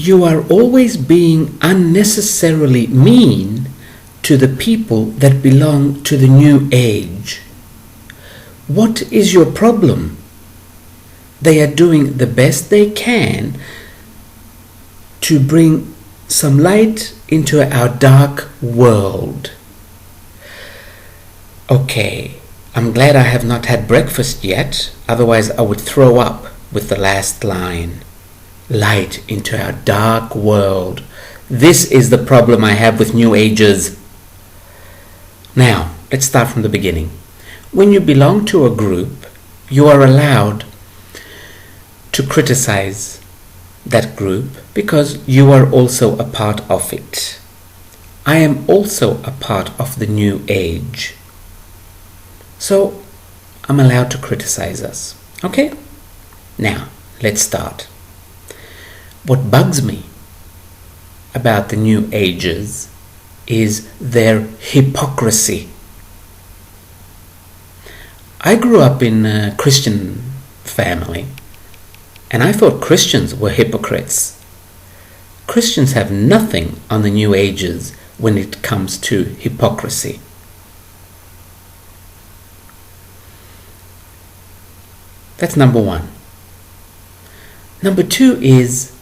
you are always being unnecessarily mean to the people that belong to the New Age. What is your problem? They are doing the best they can to bring some light into our dark world. Okay, I'm glad I have not had breakfast yet, otherwise I would throw up with the last line. Light into our dark world. This is the problem I have with New Agers. Now, let's start from the beginning. When you belong to a group, you are allowed to criticize that group because you are also a part of it. I am also a part of the New Age. So, I'm allowed to criticize us. Okay? Now, let's start. What bugs me about the New Agers is their hypocrisy. I grew up in a Christian family, and I thought Christians were hypocrites. Christians have nothing on the New Agers when it comes to hypocrisy. That's number one. Number two is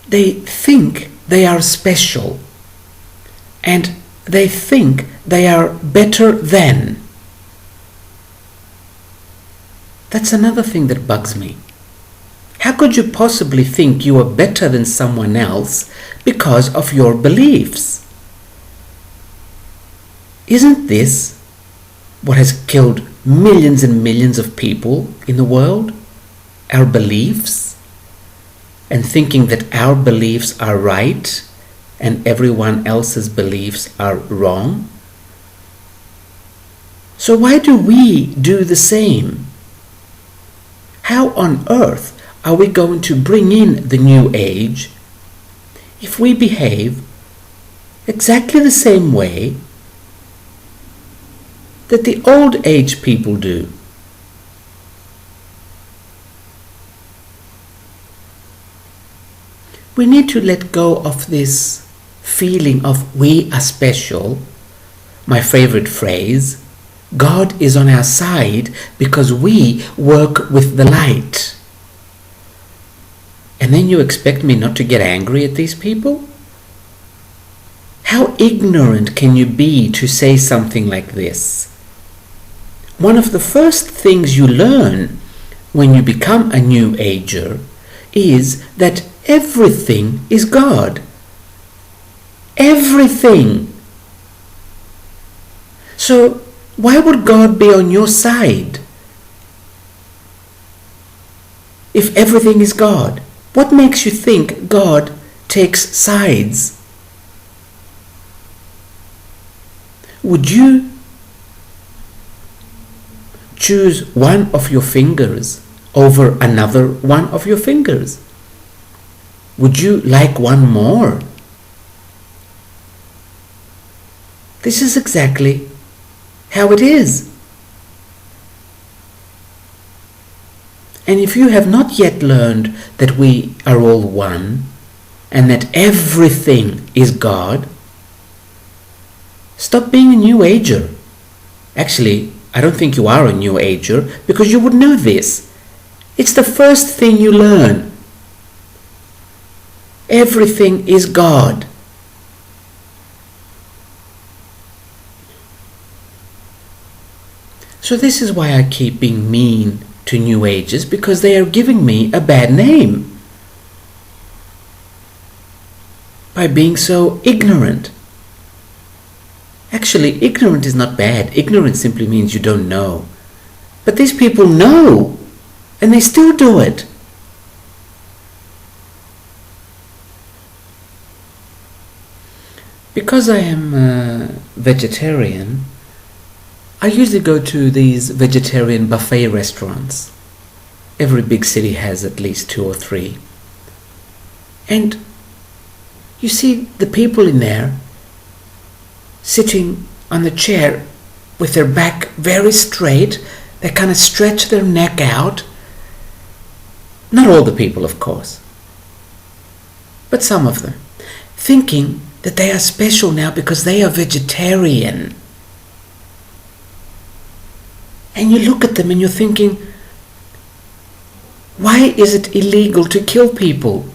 they think they are special and they think they are better than. That's another thing that bugs me. How could you possibly think you are better than someone else because of your beliefs? Isn't this what has killed millions and millions of people in the world? Our beliefs? And thinking that our beliefs are right and everyone else's beliefs are wrong? So why do we do the same? How on earth are we going to bring in the New Age if we behave exactly the same way that the Old Age people do? We need to let go of this feeling of we are special. My favorite phrase, God is on our side because we work with the light. And then you expect me not to get angry at these people? How ignorant can you be to say something like this? One of the first things you learn when you become a New Ager is that everything is God. Everything. So why would God be on your side if everything is God? What makes you think God takes sides? Would you choose one of your fingers over another one of your fingers? Would you like one more? This is exactly how it is. And if you have not yet learned that we are all one and that everything is God, stop being a New Ager. Actually, I don't think you are a New Ager because you would know this. It's the first thing you learn. Everything is God. So this is why I keep being mean to New Agers, because they are giving me a bad name by being so ignorant. Actually, ignorant is not bad. Ignorance simply means you don't know. But these people know, and they still do it. Because I am a vegetarian, I usually go to these vegetarian buffet restaurants. Every big city has at least 2 or 3. And you see the people in there sitting on the chair with their back very straight. They kind of stretch their neck out. Not all the people, of course. but some of them, thinking that they are special now because they are vegetarian. And you look at them and you're thinking, why is it illegal to kill people?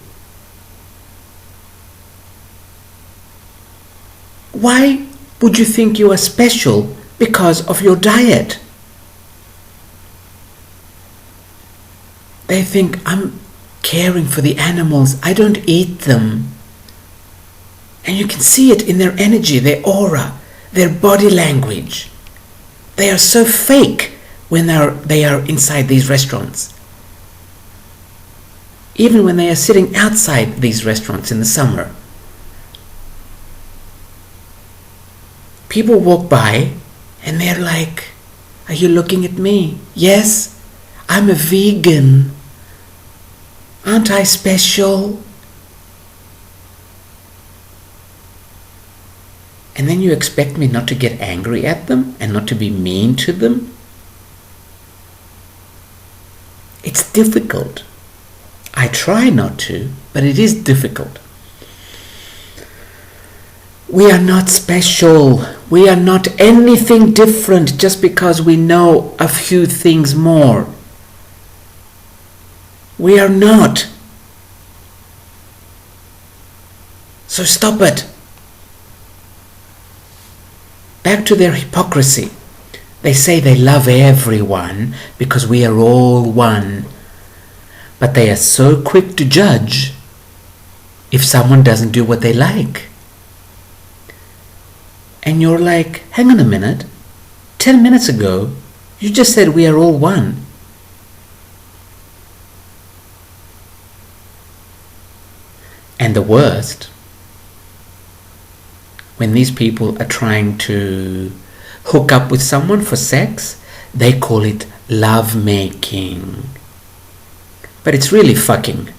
Why would you think you are special because of your diet? They think, I'm caring for the animals, I don't eat them. And you can see it in their energy, their aura, their body language. They are so fake when they are inside these restaurants. Even when they are sitting outside these restaurants in the summer. People walk by and they're like, are you looking at me? Yes, I'm a vegan. Aren't I special? And then you expect me not to get angry at them and not to be mean to them? It's difficult. I try not to, but it is difficult. We are not special. We are not anything different just because we know a few things more. We are not. So stop it. Back to their hypocrisy. They say they love everyone because we are all one. But they are so quick to judge if someone doesn't do what they like. And you're like, hang on a minute. 10 minutes ago, you just said we are all one. And the worst, when these people are trying to hook up with someone for sex, they call it love making. But it's really fucking.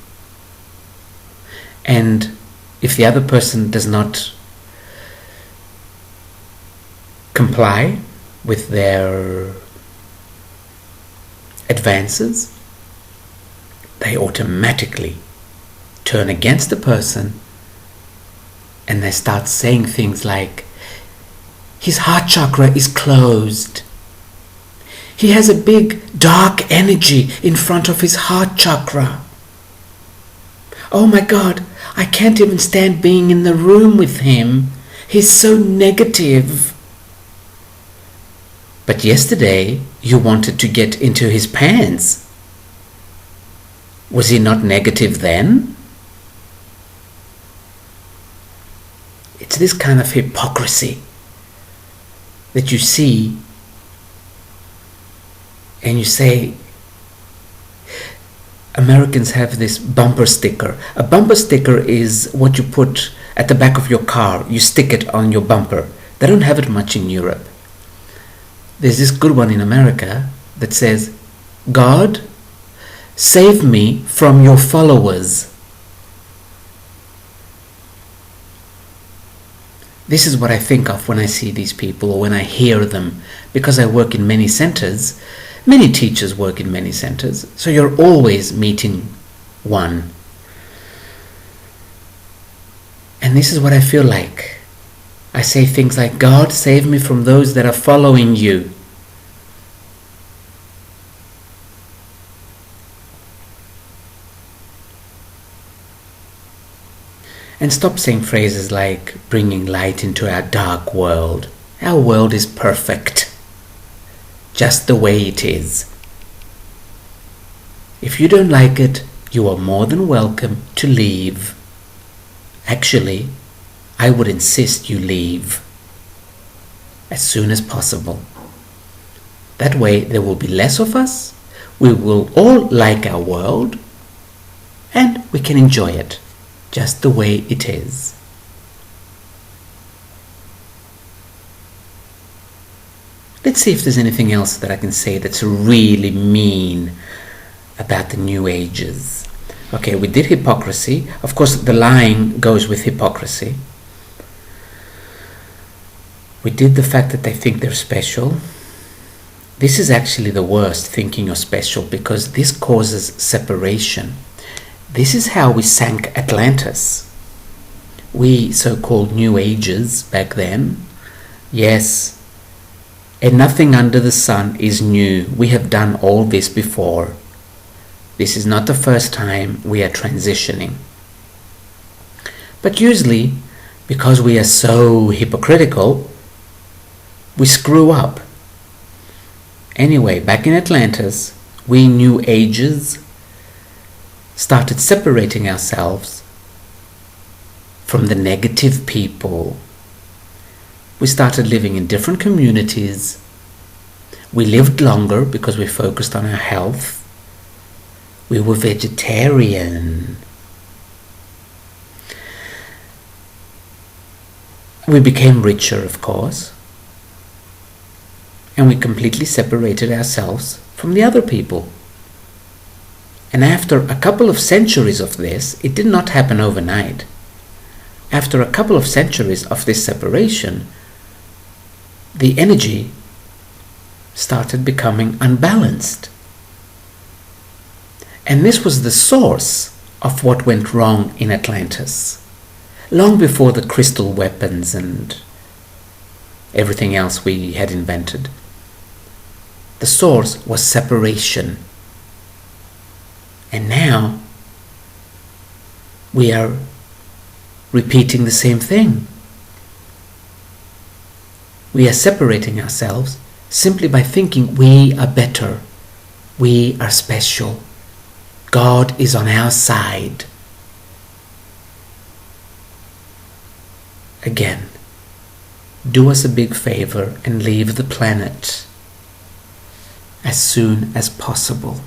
And if the other person does not comply with their advances, they automatically turn against the person and they start saying things like, his heart chakra is closed. He has a big dark energy in front of his heart chakra. Oh my God, I can't even stand being in the room with him. He's so negative. But yesterday, you wanted to get into his pants. Was he not negative then? It's this kind of hypocrisy that you see and you say, Americans have this bumper sticker. A bumper sticker is what you put at the back of your car. You stick it on your bumper. They don't have it much in Europe. There's this good one in America that says, God, save me from your followers. This is what I think of when I see these people or when I hear them, because I work in many centers. Many teachers work in many centers, so you're always meeting one. And this is what I feel like. I say things like, God, save me from those that are following you. And stop saying phrases like bringing light into our dark world. Our world is perfect, just the way it is. If you don't like it, you are more than welcome to leave. Actually, I would insist you leave as soon as possible. That way there will be less of us, we will all like our world, and we can enjoy it just the way it is. Let's see if there's anything else that I can say that's really mean about the New Ages. Okay, we did hypocrisy. Of course, the lying goes with hypocrisy. We did the fact that they think they're special. This is actually the worst, thinking you're special, because this causes separation. This is how we sank Atlantis. We so-called New Agers back then. Yes, and nothing under the sun is new. We have done all this before. This is not the first time we are transitioning. But usually, because we are so hypocritical, we screw up. Anyway, back in Atlantis, we New Agers started separating ourselves from the negative people. We started living in different communities. We lived longer because we focused on our health. We were vegetarian. We became richer, of course. And we completely separated ourselves from the other people. And after a couple of centuries of this, it did not happen overnight. After a couple of centuries of this separation, the energy started becoming unbalanced. And this was the source of what went wrong in Atlantis, long before the crystal weapons and everything else we had invented. The source was separation. And now we are repeating the same thing. We are separating ourselves simply by thinking we are better, we are special, God is on our side. Again, do us a big favor and leave the planet as soon as possible.